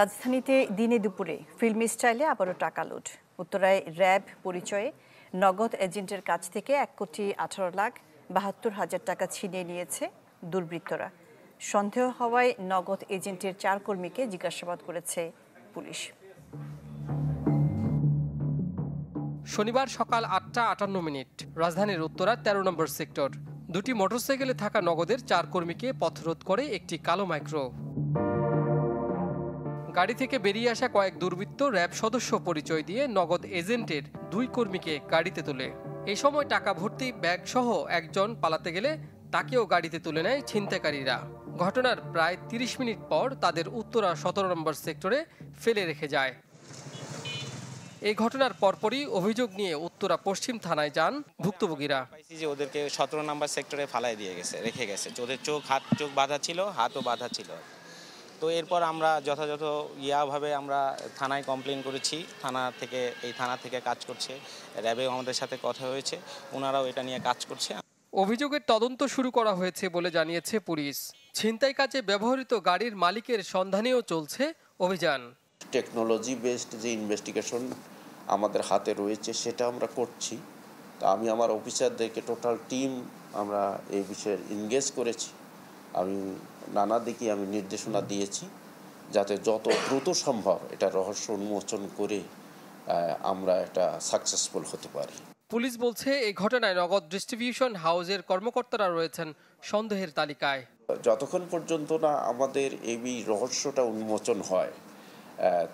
রাজধানীতে দিনে দুপুরে ফিল্মি স্টাইলে আবারও টাকা লুট। উত্তরায় র্যাব পরিচয়ে নগদ এজেন্টের কাছ থেকে ১,১৮,৭২,০০০ টাকা ছিনিয়ে নিয়েছে দুর্বৃত্তরা। সন্দেহ হওয়ায় নগদ এজেন্টের ৪ কর্মীকে জিজ্ঞাসাবাদ করেছে পুলিশ। শনিবার সকাল ৮টা ৫৮ রাজধানীর উত্তরা ১৩ নম্বর সেক্টর। দুটি মোটরসাইকেলে থাকা নগদের ৪ কর্মীকে পথরোধ করে একটি কালো মাইক্রো। গাড়ি থেকে বেরিয়ে আসা কয়েক দুর্বৃত্ত র্যাব সদস্য পরিচয় দিয়ে নগদ এজেন্টের ২ কর্মীকে গাড়িতে তোলে। এই সময় টাকা ভর্তি ব্যাগ সহ একজন পালাতে গেলে তাকেও গাড়িতে তুলে নেয় ছিনতাইকারীরা। ঘটনার প্রায় ৩০ মিনিট পর তাদের উত্তরা ১৭ নম্বর সেক্টরে ফেলে রেখে যায়। এই ঘটনার পরপরই অভিযোগ নিয়ে উত্তরা পশ্চিম থানায় যান ভুক্তভোগীরা। ওদেরকে ১৭ নম্বর সেক্টরে ফালাই দিয়ে রেখে গেছে। ওদের চোখ বাঁধা ছিল, হাতও বাঁধা ছিল। তো এরপর আমরা যথাযথ ভাবে আমরা থানায় কমপ্লেন করেছি। এই থানা থেকে কাজ করছে, র্যাবেও আমাদের সাথে কথা হয়েছে, ওনারাও এটা নিয়ে কাজ করছে। অভিযোগের তদন্ত শুরু করা হয়েছে বলে জানিয়েছে পুলিশ। ছিনতাই কাজে ব্যবহৃত গাড়ির মালিকের সন্ধানেও চলছে অভিযান। টেকনোলজি বেসড যে ইনভেস্টিগেশন আমাদের হাতে রয়েছে সেটা আমরা করছি। তা আমি আমার অফিসারদেরকে টোটাল টিম আমরা এই বিষয়ে এনগেজ করেছি। আমি নানা দিকে নির্দেশনা দিয়েছি যাতে যত দ্রুত সম্ভব এটা রহস্য উন্মোচন করে আমরা এটা সাকসেসফুল হতে পারি। পুলিশ বলছে এই ঘটনায় নগদ ডিস্ট্রিবিউশন হাউসের কর্মকর্তারা রয়েছেন সন্দেহের তালিকায়। যতক্ষণ পর্যন্ত না আমাদের এই রহস্যটা উন্মোচন হয়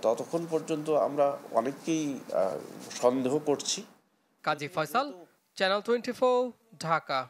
ততক্ষণ পর্যন্ত আমরা অনেককেই সন্দেহ করছি। কাজী ফয়সাল, চ্যানেল 24, ঢাকা।